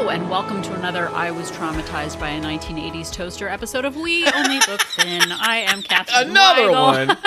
and welcome to another I Was Traumatized by a 1980s Toaster episode of We Only Book Thin. I am Catherine Another Weigel. one.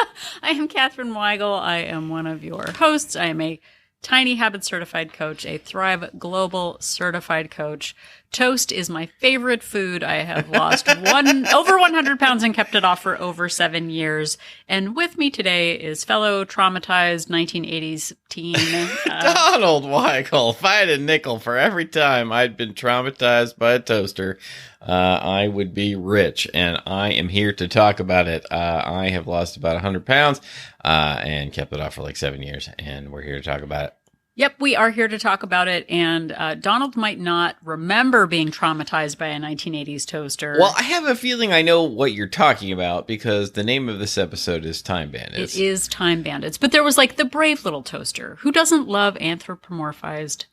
I am Catherine Weigel. I am one of your hosts. I am a Tiny Habits certified coach, a Thrive Global certified coach. Toast is my favorite food. I have lost over 100 pounds and kept it off for over 7 years. And with me today is fellow traumatized 1980s teen. Donald Weigel. If I had a nickel for every time I'd been traumatized by a toaster, I would be rich. And I am here to talk about it. I have lost about 100 pounds and kept it off for like 7 years. And we're here to talk about it. Yep, we are here to talk about it, and Donald might not remember being traumatized by a 1980s toaster. Well, I have a feeling I know what you're talking about because the name of this episode is Time Bandits. It is Time Bandits, but there was like the brave little toaster. Who doesn't love anthropomorphized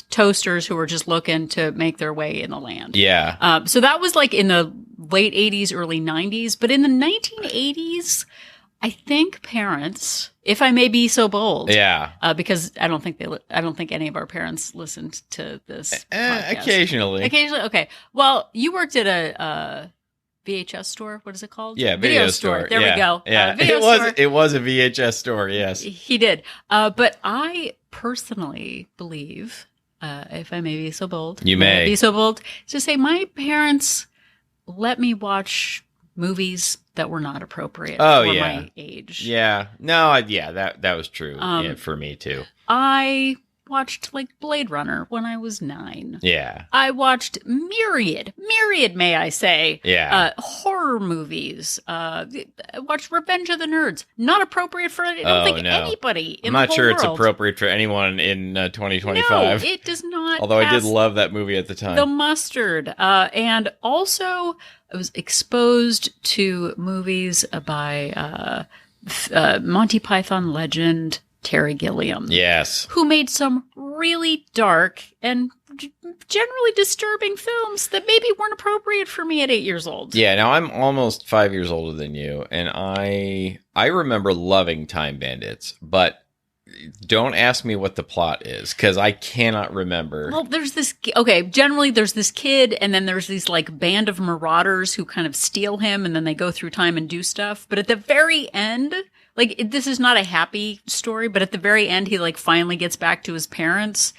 toasters who are just looking to make their way in the land? Yeah. So that was like in the late 80s, early 90s, but in the 1980s... I think parents, if I may be so bold, because I don't think any of our parents listened to this podcast. Occasionally, okay. Well, you worked at a VHS store. What is it called? Yeah, video store. There we go. Yeah, it was a VHS store. Yes, he did. But I personally believe, if I may be so bold, to say my parents let me watch movies that were not appropriate for my age. Yeah. No, that was true for me too. I watched like Blade Runner when I was 9. Yeah. I watched myriad, may I say, horror movies. I watched Revenge of the Nerds. Not appropriate for, I don't think anybody in the whole world. I'm not sure it's appropriate for anyone in 2025. No, it does not. Although I did love that movie at the time. The mustard. And also... I was exposed to movies by Monty Python legend Terry Gilliam. Yes. Who made some really dark and generally disturbing films that maybe weren't appropriate for me at 8 years old. Yeah, now I'm almost 5 years older than you, and I remember loving Time Bandits, but... Don't ask me what the plot is, because I cannot remember. Well, generally there's this kid, and then there's these, like, band of marauders who kind of steal him, and then they go through time and do stuff. But at the very end, like, this is not a happy story, but at the very end, he, like, finally gets back to his parents.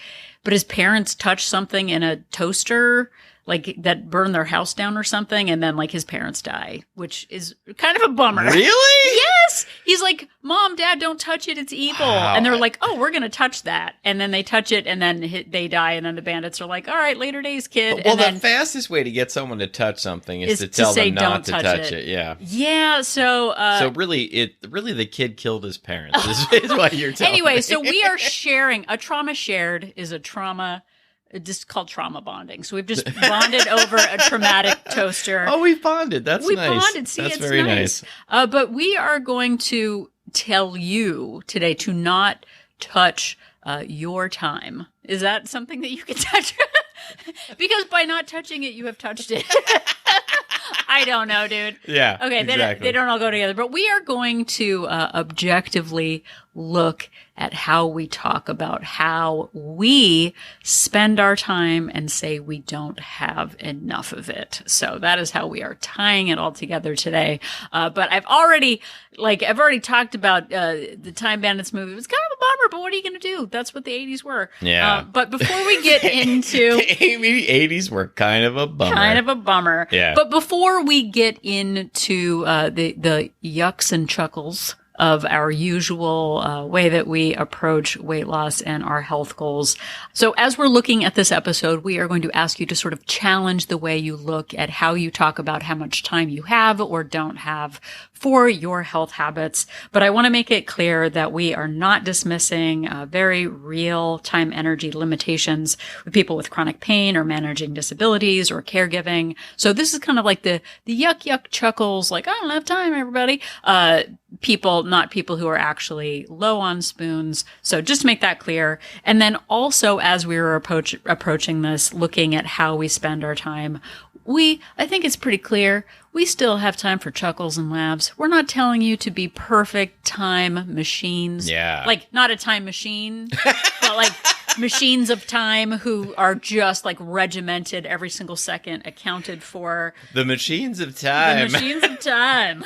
But his parents touch something in a toaster, like, that burned their house down or something, and then, like, his parents die, which is kind of a bummer. Really? Yes! He's like, Mom, Dad, don't touch it, it's evil. Wow. And they're like, oh, we're gonna touch that. And then they touch it, and then they die, and then the bandits are like, all right, later days, kid. Well, the fastest way to get someone to touch something is to tell them not to touch it. Yeah. Yeah, so... so really the kid killed his parents, is what you're telling me. Anyway, so we are sharing, a trauma shared is a trauma... It's called trauma bonding. So we've just bonded over a traumatic toaster. Oh, we've bonded. That's nice. We bonded. See, that's it's very nice. But we are going to tell you today to not touch your time. Is that something that you can touch? Because by not touching it, you have touched it. I don't know, dude. Yeah. Okay, exactly. They don't all go together. But we are going to objectively look at how we talk about how we spend our time and say we don't have enough of it. So that is how we are tying it all together today. But I've already talked about the Time Bandits movie. It was kind of a bummer, but what are you going to do? That's what the 80s were. Yeah. But before we get into... the 80s were kind of a bummer. Yeah. But before we get into the yucks and chuckles of our usual way that we approach weight loss and our health goals. So as we're looking at this episode, we are going to ask you to sort of challenge the way you look at how you talk about how much time you have or don't have for your health habits. But I want to make it clear that we are not dismissing very real time energy limitations with people with chronic pain or managing disabilities or caregiving. So this is kind of like the yuck chuckles, like, I don't have time, everybody. People, not people who are actually low on spoons. So just to make that clear. And then also, as we were approaching this, looking at how we spend our time, I think it's pretty clear, we still have time for chuckles and laughs. We're not telling you to be perfect time machines. Yeah. Like, not a time machine, but like machines of time who are just like regimented, every single second accounted for. The machines of time. The machines of time.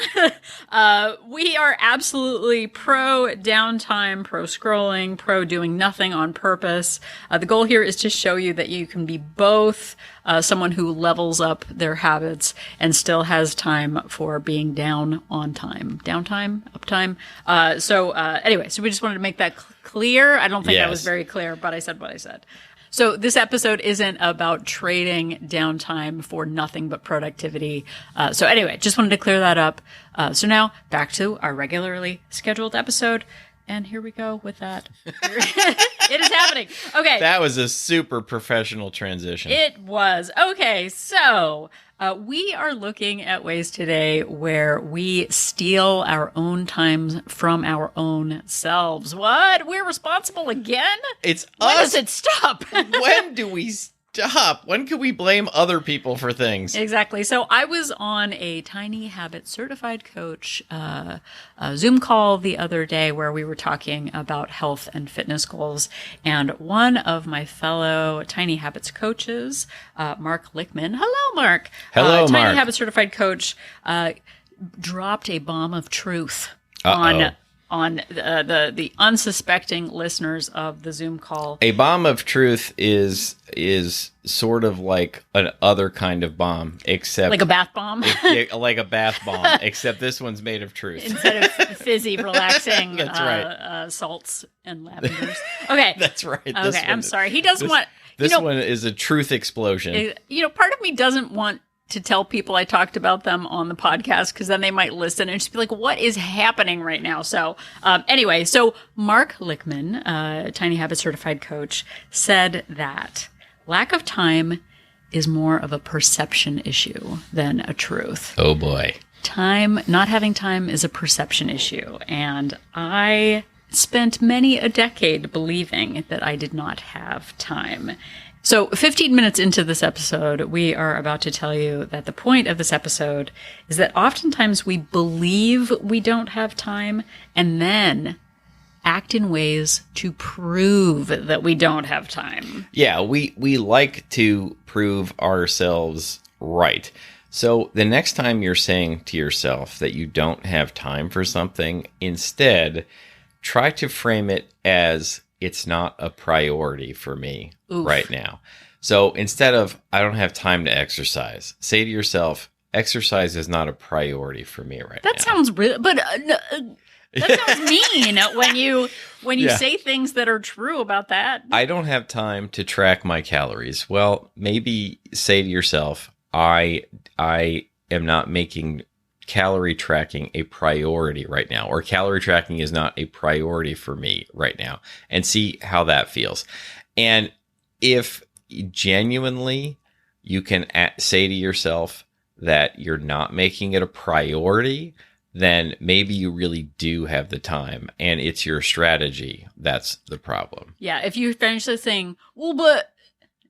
We are absolutely pro downtime, pro scrolling, pro doing nothing on purpose. The goal here is to show you that you can be both someone who levels up their habits and still has time for being down on time. Downtime? Uptime? Anyway, so we just wanted to make that clear. I don't think that was very clear, but I said what I said. So this episode isn't about trading downtime for nothing but productivity. So anyway, just wanted to clear that up. So now back to our regularly scheduled episode. And here we go with that. It is happening. Okay. That was a super professional transition. It was. Okay, so we are looking at ways today where we steal our own times from our own selves. What? We're responsible again? It's When us. does it stop? When do we stop? When can we blame other people for things? Exactly. So I was on a Tiny Habit certified coach Zoom call the other day where we were talking about health and fitness goals. And one of my fellow Tiny Habits coaches, Mark Lickman. Hello, Mark. Hello, Mark. Tiny Habit certified coach, dropped a bomb of truth on the unsuspecting listeners of the Zoom call. A bomb of truth is sort of like an other kind of bomb, except Like a bath bomb? like a bath bomb, except this one's made of truth. Instead of fizzy, relaxing That's right. salts and lavenders. Okay. That's right. Okay, I'm sorry. He doesn't want... This one is a truth explosion. Part of me doesn't want to tell people I talked about them on the podcast because then they might listen and just be like, what is happening right now? So anyway, so Mark Lickman, Tiny Habit certified coach, said that lack of time is more of a perception issue than a truth. Oh boy. Not having time is a perception issue. And I spent many a decade believing that I did not have time. So 15 minutes into this episode, we are about to tell you that the point of this episode is that oftentimes we believe we don't have time and then act in ways to prove that we don't have time. Yeah, we like to prove ourselves right. So the next time you're saying to yourself that you don't have time for something, instead, try to frame it as it's not a priority for me right now. So instead of, I don't have time to exercise, say to yourself, exercise is not a priority for me right now. That sounds real, but that sounds mean when you say things that are true about that. I don't have time to track my calories. Well, maybe say to yourself, I am not making calorie tracking a priority right now, or calorie tracking is not a priority for me right now, and see how that feels. And if genuinely you can say to yourself that you're not making it a priority, then maybe you really do have the time and it's your strategy that's the problem. Yeah, if you finish the thing, well, but,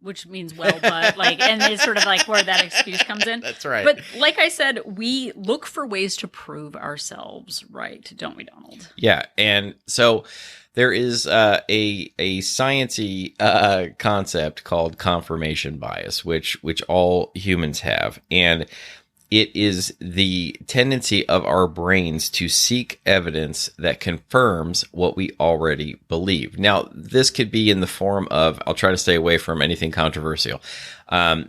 which means well, but, like, and it's sort of like where that excuse comes in. That's right. But like I said, we look for ways to prove ourselves right, don't we, Donald? Yeah, and so there is a sciencey concept called confirmation bias, which all humans have, and it is the tendency of our brains to seek evidence that confirms what we already believe. Now, this could be in the form of, I'll try to stay away from anything controversial.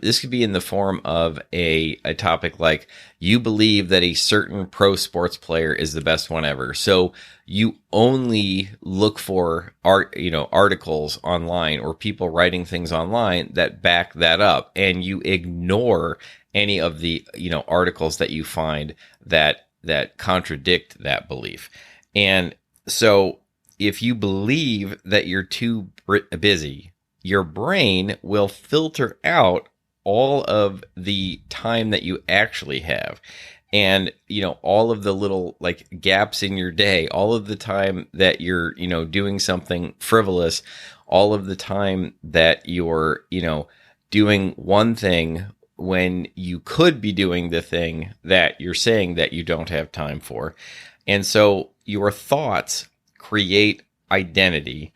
This could be in the form of a topic like, you believe that a certain pro sports player is the best one ever. So you only look for articles online or people writing things online that back that up, and you ignore any of the articles that you find that contradict that belief. And so if you believe that you're too busy, your brain will filter out all of the time that you actually have. And, all of the little like gaps in your day, all of the time that you're, doing something frivolous, all of the time that you're, doing one thing when you could be doing the thing that you're saying that you don't have time for. And so your thoughts create identity,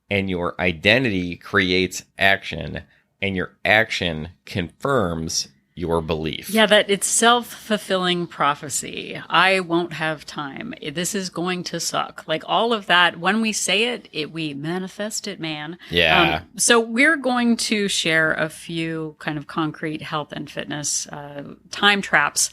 and your identity creates action, and your action confirms your belief. Yeah, that it's self-fulfilling prophecy. I won't have time. This is going to suck. Like all of that, when we say it, we manifest it, man. Yeah. So we're going to share a few kind of concrete health and fitness time traps,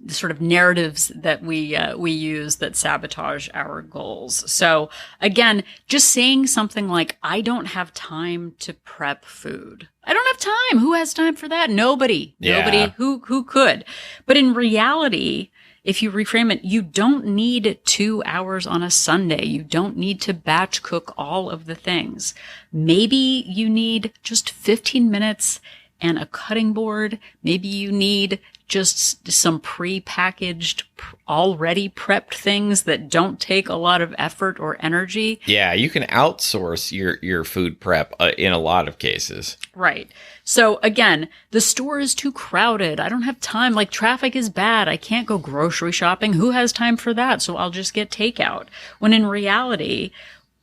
sort of narratives that we use that sabotage our goals. So again, just saying something like, I don't have time to prep food. I don't have time. Who has time for that? Nobody. Yeah. Nobody who could. But in reality, if you reframe it, you don't need 2 hours on a Sunday. You don't need to batch cook all of the things. Maybe you need just 15 minutes and a cutting board. Maybe you need just some pre-packaged, already prepped things that don't take a lot of effort or energy. Yeah, you can outsource your food prep in a lot of cases. Right. So again, the store is too crowded. I don't have time. Like traffic is bad. I can't go grocery shopping. Who has time for that? So I'll just get takeout. When in reality,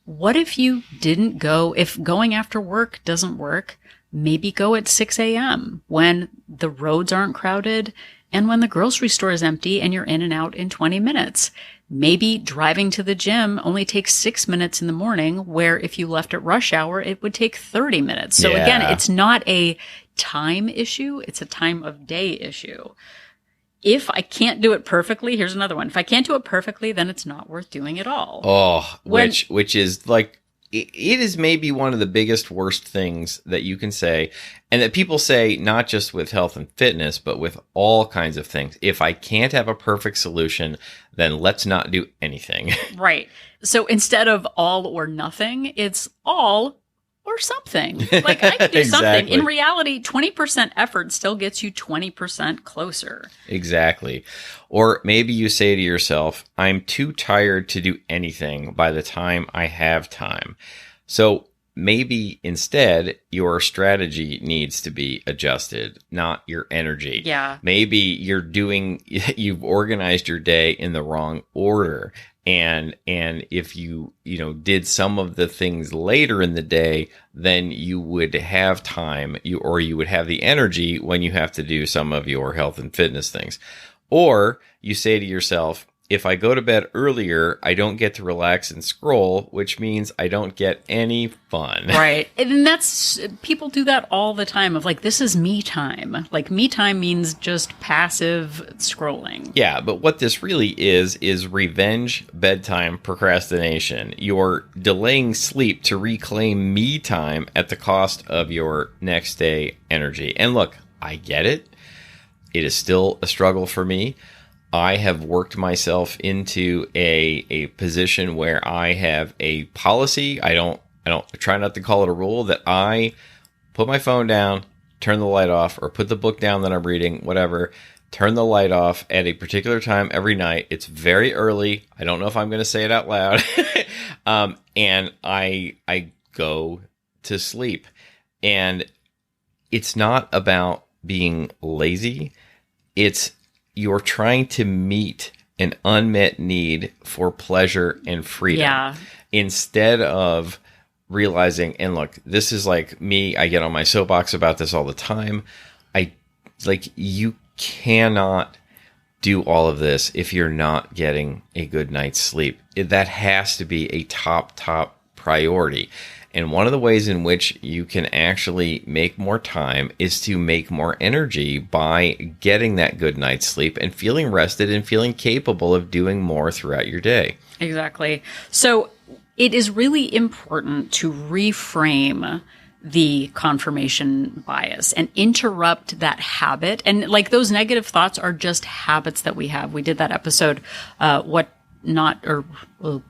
what if you didn't go, if going after work doesn't work? Maybe go at 6 a.m. when the roads aren't crowded and when the grocery store is empty and you're in and out in 20 minutes. Maybe driving to the gym only takes 6 minutes in the morning, where if you left at rush hour, it would take 30 minutes. So again, it's not a time issue. It's a time of day issue. If I can't do it perfectly, here's another one. If I can't do it perfectly, then it's not worth doing at all. Oh, which is like, it is maybe one of the biggest, worst things that you can say, and that people say not just with health and fitness, but with all kinds of things. If I can't have a perfect solution, then let's not do anything. Right. So instead of all or nothing, it's all or something. Like I can do something. In reality, 20% effort still gets you 20% closer. Exactly. Or maybe you say to yourself, I'm too tired to do anything by the time I have time. So maybe instead your strategy needs to be adjusted, not your energy. Yeah. Maybe you've organized your day in the wrong order. And if you did some of the things later in the day, then you would have time, you would have the energy when you have to do some of your health and fitness things. Or you say to yourself, if I go to bed earlier, I don't get to relax and scroll, which means I don't get any fun. Right. And people do that all the time of like, this is me time. Like me time means just passive scrolling. Yeah, but what this really is revenge bedtime procrastination. You're delaying sleep to reclaim me time at the cost of your next day energy. And look, I get it. It is still a struggle for me. I have worked myself into a position where I have a policy. I try not to call it a rule, that I put my phone down, turn the light off, or put the book down that I'm reading, whatever, turn the light off at a particular time every night. It's very early. I don't know if I'm going to say it out loud. And I go to sleep. And it's not about being lazy. You're trying to meet an unmet need for pleasure and freedom. Yeah. Instead of realizing, and look, this is like me, I get on my soapbox about this all the time. You cannot do all of this if you're not getting a good night's sleep. That has to be a top priority. And one of the ways in which you can actually make more time is to make more energy by getting that good night's sleep and feeling rested and feeling capable of doing more throughout your day. Exactly. So it is really important to reframe the confirmation bias and interrupt that habit. And like those negative thoughts are just habits that we have. We did that episode, oh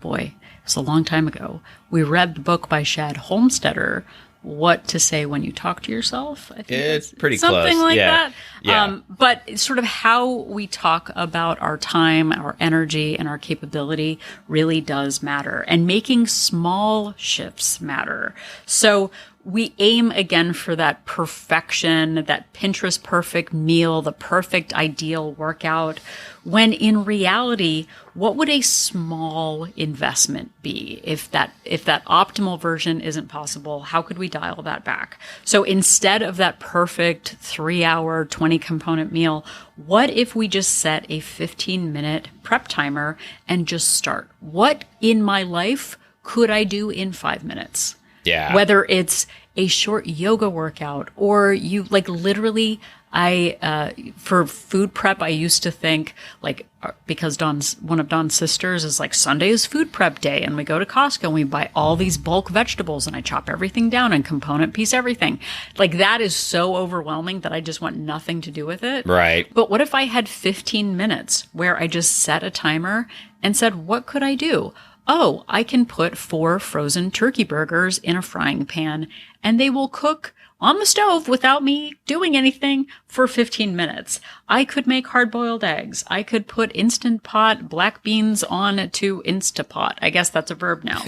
boy. It's a long time ago. We read the book by Shad Homestetter, What to Say When You Talk to Yourself. I think it's pretty something close. Like that. Yeah. But it's sort of how we talk about our time, our energy, and our capability really does matter. And making small shifts matter. So we aim again for that perfection, that Pinterest perfect meal, the perfect ideal workout, when in reality, what would a small investment be? If that optimal version isn't possible, how could we dial that back? So instead of that perfect 3-hour, 20 component meal, what if we just set a 15-minute prep timer and just start? What in my life could I do in 5 minutes? Yeah. Whether it's a short yoga workout or you like literally, for food prep, I used to think like, because one of Dawn's sisters is like, Sunday is food prep day. And we go to Costco and we buy all these bulk vegetables and I chop everything down and component piece everything. Like that is so overwhelming that I just want nothing to do with it. Right. But what if I had 15 minutes where I just set a timer and said, what could I do? Oh, I can put 4 frozen turkey burgers in a frying pan and they will cook on the stove without me doing anything for 15 minutes. I could make hard-boiled eggs. I could put Instant Pot black beans on to Instapot. I guess that's a verb now.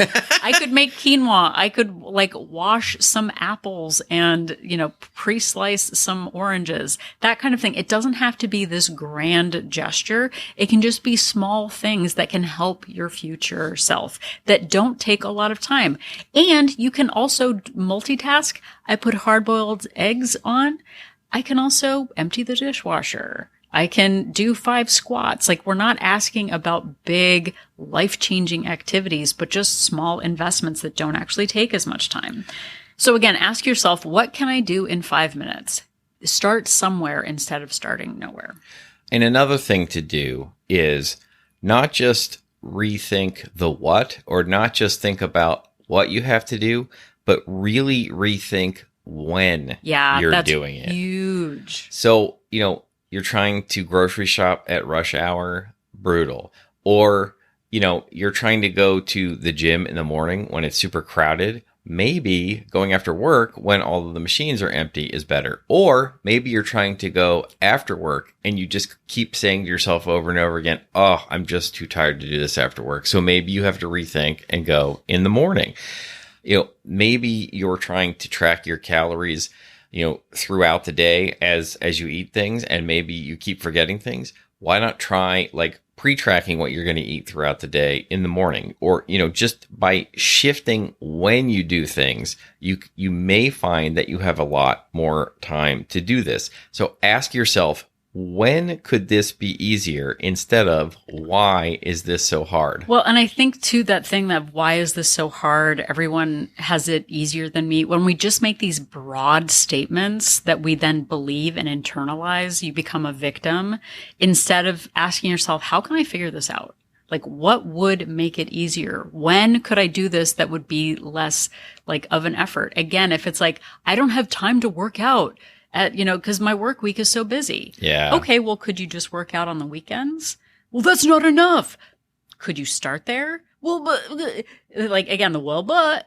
I could make quinoa. I could like wash some apples and, pre-slice some oranges, that kind of thing. It doesn't have to be this grand gesture. It can just be small things that can help your future self that don't take a lot of time. And you can also multitask. I put hard-boiled eggs on. I can also empty the dishwasher. I can do 5 squats. Like we're not asking about big life-changing activities, but just small investments that don't actually take as much time. So again, ask yourself, what can I do in 5 minutes? Start somewhere instead of starting nowhere. And another thing to do is not just rethink the what, or not just think about what you have to do, but really rethink when you're doing it. Huge. So, you're trying to grocery shop at rush hour, brutal. Or, you're trying to go to the gym in the morning when it's super crowded. Maybe going after work when all of the machines are empty is better. Or maybe you're trying to go after work and you just keep saying to yourself over and over again, oh, I'm just too tired to do this after work. So maybe you have to rethink and go in the morning. Maybe you're trying to track your calories, throughout the day as you eat things, and maybe you keep forgetting things. Why not try like pre-tracking what you're going to eat throughout the day in the morning? Or, just by shifting when you do things, you may find that you have a lot more time to do this. So ask yourself, when could this be easier, instead of why is this so hard? Well, and I think too, that thing that why is this so hard? Everyone has it easier than me. When we just make these broad statements that we then believe and internalize, you become a victim instead of asking yourself, how can I figure this out? Like, what would make it easier? When could I do this that would be less like of an effort? Again, if it's like, I don't have time to work out, because my work week is so busy. Yeah. Okay, well, could you just work out on the weekends? Well, that's not enough. Could you start there? Well, but like again, but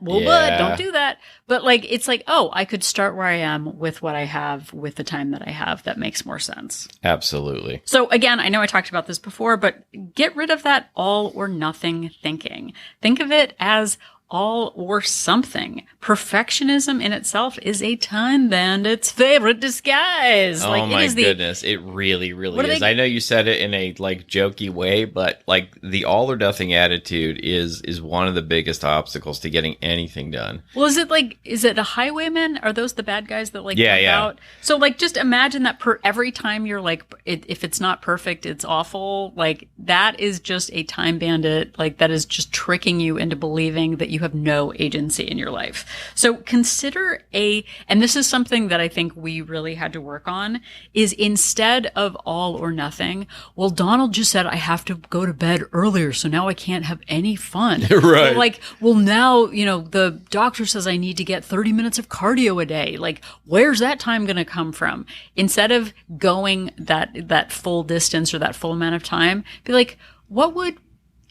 don't do that. But like, it's like, oh, I could start where I am with what I have, with the time that I have. That makes more sense. Absolutely. So again, I know I talked about this before, but get rid of that all or nothing thinking. Think of it as all or something. Perfectionism in itself is a time bandit's favorite disguise. Oh, like, my goodness. It really, really is. I know you said it in a like jokey way, but like the all or nothing attitude is one of the biggest obstacles to getting anything done. Well, is it a highwaymen? Are those the bad guys that like out? So like, just imagine that every time you're like, if it's not perfect, it's awful. Like that is just a time bandit. Like that is just tricking you into believing that you have no agency in your life. So consider and this is something that I think we really had to work on, is instead of all or nothing, well, Donald just said I have to go to bed earlier, so now I can't have any fun. Right. Now, the doctor says I need to get 30 minutes of cardio a day. Like, where's that time going to come from? Instead of going that full distance or that full amount of time, be like, what would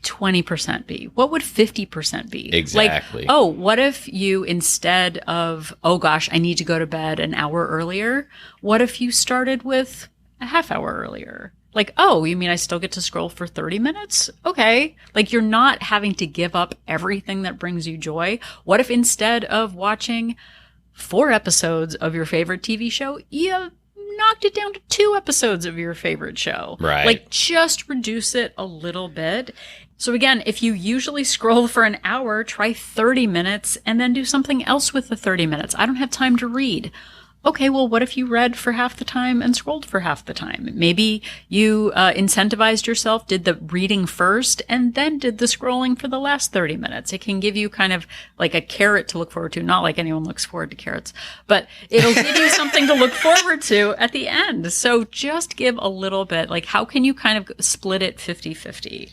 20% be? What would 50% be? Exactly. Like, oh, what if you, instead of, oh gosh, I need to go to bed an hour earlier, what if you started with a half hour earlier? Like, oh, you mean I still get to scroll for 30 minutes? Okay. Like, you're not having to give up everything that brings you joy. What if instead of watching 4 episodes of your favorite TV show, you knocked it down to 2 episodes of your favorite show. Right. Like, just reduce it a little bit. So again, if you usually scroll for an hour, try 30 minutes and then do something else with the 30 minutes. I don't have time to read. Okay, well, what if you read for half the time and scrolled for half the time? Maybe you incentivized yourself, did the reading first, and then did the scrolling for the last 30 minutes. It can give you kind of like a carrot to look forward to. Not like anyone looks forward to carrots, but it'll give you something to look forward to at the end. So just give a little bit. Like, how can you kind of split it 50-50?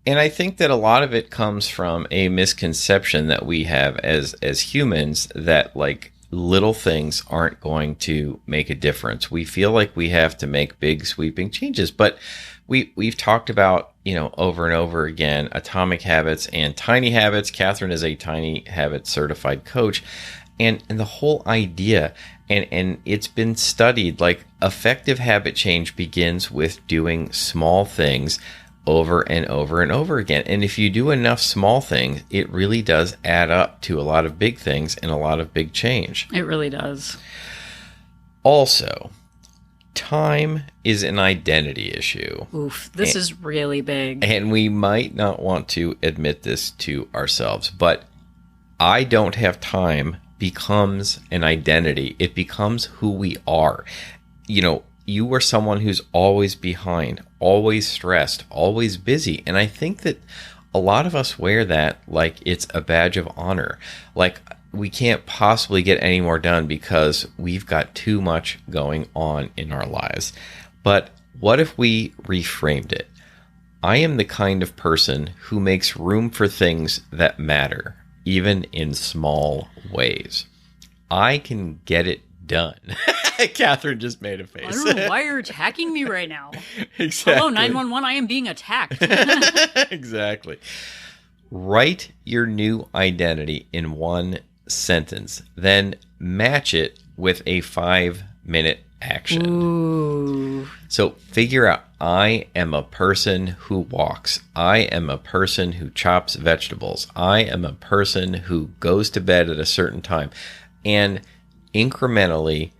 And I think that a lot of it comes from a misconception that we have as humans that, like, little things aren't going to make a difference. We feel like we have to make big sweeping changes, but we've talked about, over and over again, atomic habits and tiny habits. Catherine is a tiny habit certified coach, and the whole idea, and it's been studied, like, effective habit change begins with doing small things over and over and over again. And if you do enough small things, it really does add up to a lot of big things and a lot of big change. It really does. Also, time is an identity issue. Oof, this is really big. And we might not want to admit this to ourselves, but I don't have time becomes an identity. It becomes who we are. You are someone who's always behind, always stressed, always busy. And I think that a lot of us wear that like it's a badge of honor. Like, we can't possibly get any more done because we've got too much going on in our lives. But what if we reframed it? I am the kind of person who makes room for things that matter, even in small ways. I can get it done. Catherine just made a face. I don't know why you're attacking me right now. Exactly. Hello, 911, I am being attacked. Exactly. Write your new identity in one sentence, then match it with a 5-minute action. Ooh. So figure out, I am a person who walks. I am a person who chops vegetables. I am a person who goes to bed at a certain time. And incrementally,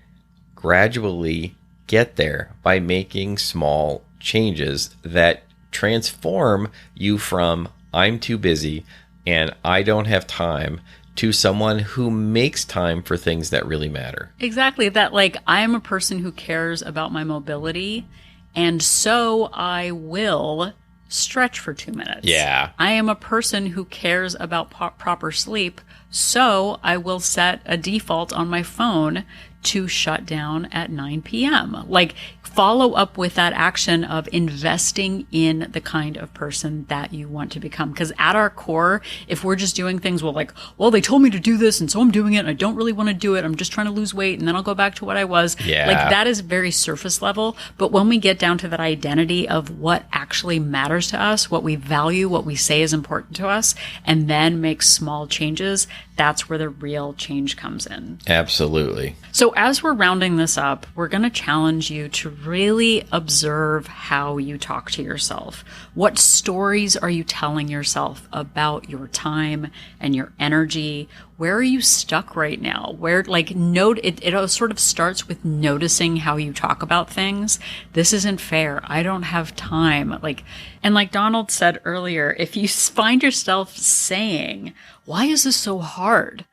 gradually get there by making small changes that transform you from I'm too busy and I don't have time to someone who makes time for things that really matter. Exactly. That, like, I'm a person who cares about my mobility, and so I will stretch for 2 minutes. Yeah. I am a person who cares about proper sleep, so I will set a default on my phone to shut down at 9 p.m. Like, follow up with that action of investing in the kind of person that you want to become. Because at our core, if we're just doing things, well, they told me to do this, and so I'm doing it, and I don't really want to do it. I'm just trying to lose weight, and then I'll go back to what I was. Yeah. Like, that is very surface level. But when we get down to that identity of what actually matters to us, what we value, what we say is important to us, and then make small changes, that's where the real change comes in. Absolutely. So as we're rounding this up, we're going to challenge you to really observe how you talk to yourself. What stories are you telling yourself about your time and your energy? Where are you stuck right now? It sort of starts with noticing how you talk about things. This isn't fair. I don't have time. Like Donald said earlier, if you find yourself saying, why is this so hard?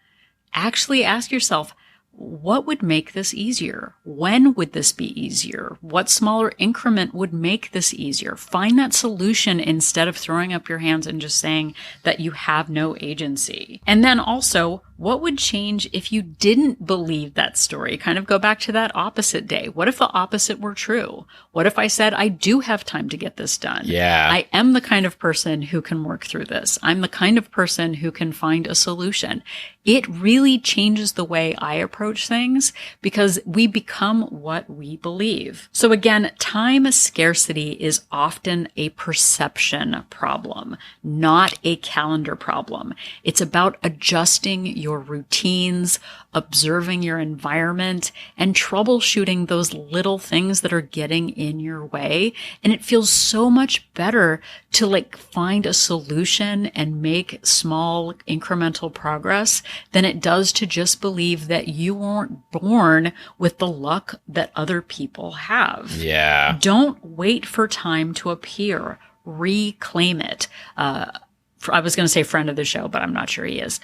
Actually ask yourself, what would make this easier? When would this be easier? What smaller increment would make this easier? Find that solution instead of throwing up your hands and just saying that you have no agency. And then also, what would change if you didn't believe that story? Kind of go back to that opposite day. What if the opposite were true? What if I said, I do have time to get this done? Yeah. I am the kind of person who can work through this. I'm the kind of person who can find a solution. It really changes the way I approach things because we become what we believe. So again, time scarcity is often a perception problem, not a calendar problem. It's about adjusting your your routines, observing your environment, and troubleshooting those little things that are getting in your way. And it feels so much better to like find a solution and make small incremental progress than it does to just believe that you weren't born with the luck that other people have. Yeah. Don't wait for time to appear. Reclaim it. I was going to say friend of the show, but I'm not sure he is.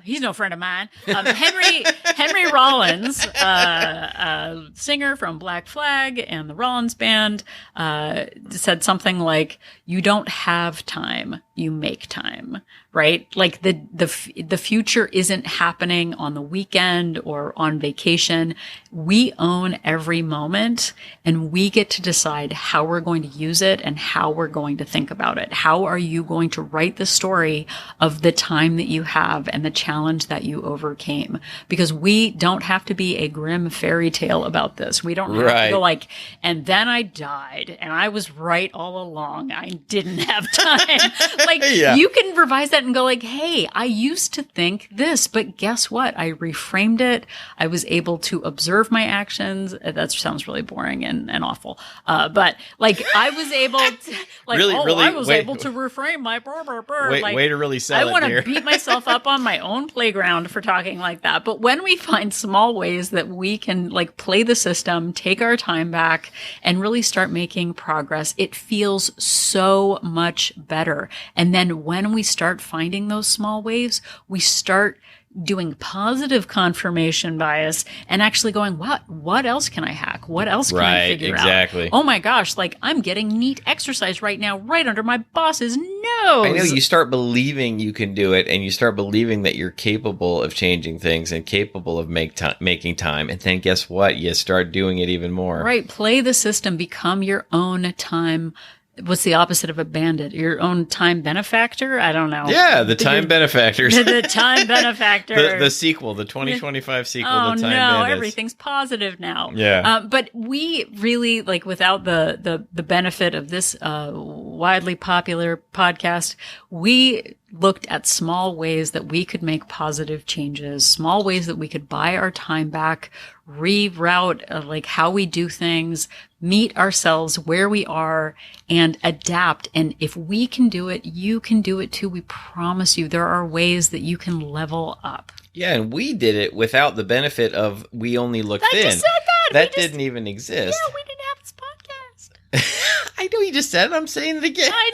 He's no friend of mine. Henry Rollins, singer from Black Flag and the Rollins Band, said something like, "You don't have time, you make time." Right? Like the future isn't happening on the weekend or on vacation. We own every moment, and we get to decide how we're going to use it and how we're going to think about it. How are you going to write the story of the time that you have and the challenge that you overcame? Because we don't have to be a grim fairy tale about this. We don't have to go like, and then I died and I was right all along. I didn't have time. Like, you can revise that and go like, hey, I used to think this, but guess what? I reframed it. I was able to observe my actions. That sounds really boring and awful. But like, I was able to, like, able to reframe my way to really sell it. I want to beat myself up on my own playground for talking like that. But when we find small ways that we can like play the system, take our time back, and really start making progress, it feels so much better. And then when we start finding those small ways, we start doing positive confirmation bias and actually going, what else can I hack? What else can I figure out? Oh my gosh, like I'm getting neat exercise right now, right under my boss's nose. I know, you start believing you can do it, and you start believing that you're capable of changing things and capable of making time. And then guess what? You start doing it even more. Right. Play the system, become your own time. What's the opposite of a bandit? Your own time benefactor? I don't know. Yeah, the time benefactors. The time benefactor. the sequel, the 2025 sequel, oh, The Time no, Bandits. Everything's positive now. Yeah. But we really, like, without the benefit of this widely popular podcast, we looked at small ways that we could make positive changes, small ways that we could buy our time back, reroute like how we do things, meet ourselves where we are, and adapt. And if we can do it, you can do it too. We promise you there are ways that you can level up. Yeah, and we did it without the benefit of We Only Look Thin. I just said that. That didn't even exist. Yeah, we didn't have this podcast. I know you just said it. I'm saying it again. I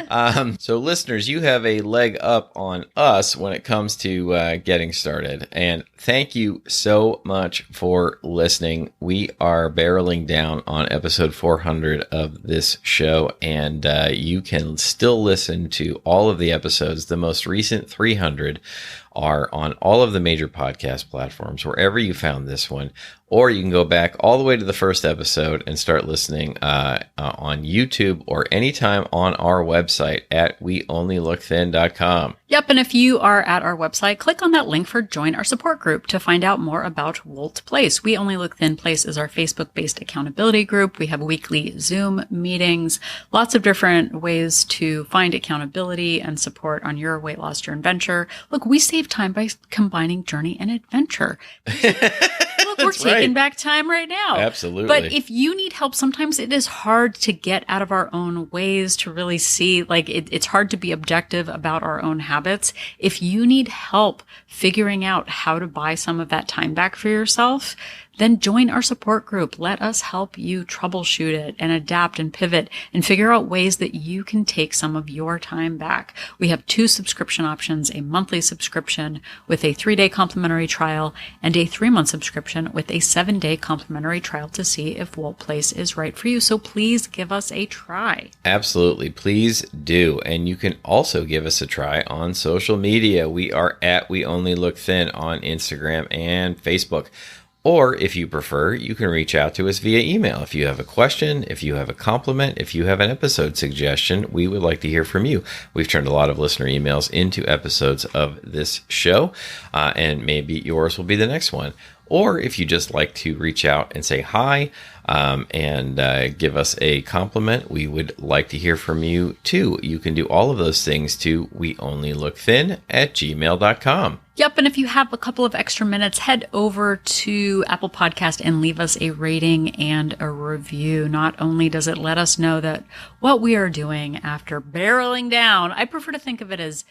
know. So listeners, you have a leg up on us when it comes to getting started. And thank you so much for listening. We are barreling down on episode 400 of this show, and you can still listen to all of the episodes. The most recent 300 are on all of the major podcast platforms, wherever you found this one. Or you can go back all the way to the first episode and start listening on YouTube or anytime on our website at weonlylookthin.com. Yep, and if you are at our website, click on that link for Join Our Support Group to find out more about Wolt Place. We Only Look Thin Place is our Facebook-based accountability group. We have weekly Zoom meetings, lots of different ways to find accountability and support on your weight loss journey venture. Look, we save time by combining journey and adventure. Look, we're taking back time right now. Absolutely. But if you need help, sometimes it is hard to get out of our own ways to really see, like, it's hard to be objective about our own habits. If you need help figuring out how to buy some of that time back for yourself, then join our support group. Let us help you troubleshoot it and adapt and pivot and figure out ways that you can take some of your time back. We have 2 subscription options, a monthly subscription with a 3-day complimentary trial and a 3-month subscription with a 7-day complimentary trial to see if Wolt Place is right for you. So please give us a try. Absolutely. Please do. And you can also give us a try on social media. We are at We Only Look Thin on Instagram and Facebook. Or if you prefer, you can reach out to us via email. If you have a question, if you have a compliment, if you have an episode suggestion, we would like to hear from you. We've turned a lot of listener emails into episodes of this show, and maybe yours will be the next one. or if you just like to reach out and say hi and give us a compliment, we would like to hear from you too. You can do all of those things to weonlylookthin@gmail.com. Yep, and if you have a couple of extra minutes, head over to Apple Podcast and leave us a rating and a review. Not only does it let us know that what we are doing after barreling down, I prefer to think of it as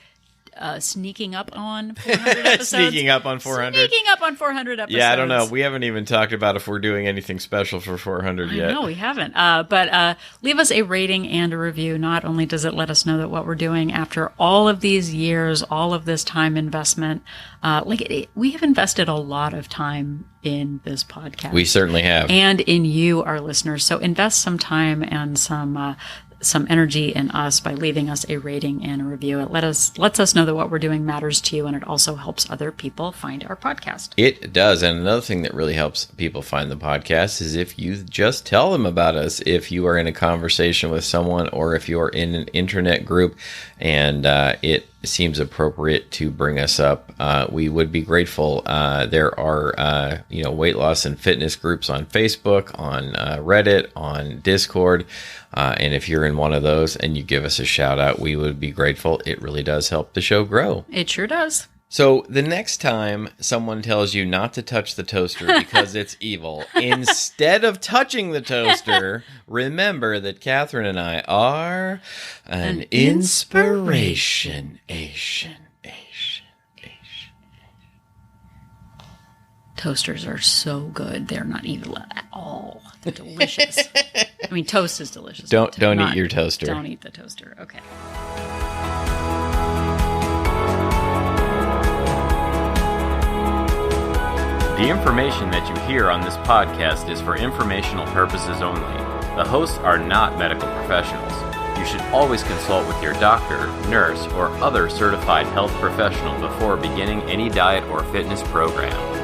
sneaking up on 400 episodes. Sneaking up on 400. Sneaking up on 400 episodes. Yeah, I don't know. We haven't even talked about if we're doing anything special for 400 yet. No, we haven't. But leave us a rating and a review. Not only does it let us know that what we're doing after all of these years, all of this time investment, we have invested a lot of time in this podcast. We certainly have. And in you, our listeners. So invest some time and some energy in us by leaving us a rating and a review. It lets us know that what we're doing matters to you, and it also helps other people find our podcast. It does. And another thing that really helps people find the podcast is if you just tell them about us. If you are in a conversation with someone, or if you're in an internet group and it seems appropriate to bring us up, we would be grateful. There are weight loss and fitness groups on Facebook, on Reddit, on Discord, and if you're in one of those and you give us a shout out, we would be grateful. It really does help the show grow. It sure does. So the next time someone tells you not to touch the toaster because it's evil, instead of touching the toaster, remember that Catherine and I are an inspiration. Toasters are so good. They're not evil at all. They're delicious. I mean, toast is delicious. Don't eat your toaster. Don't eat the toaster. Okay. The information that you hear on this podcast is for informational purposes only. The hosts are not medical professionals. You should always consult with your doctor, nurse, or other certified health professional before beginning any diet or fitness program.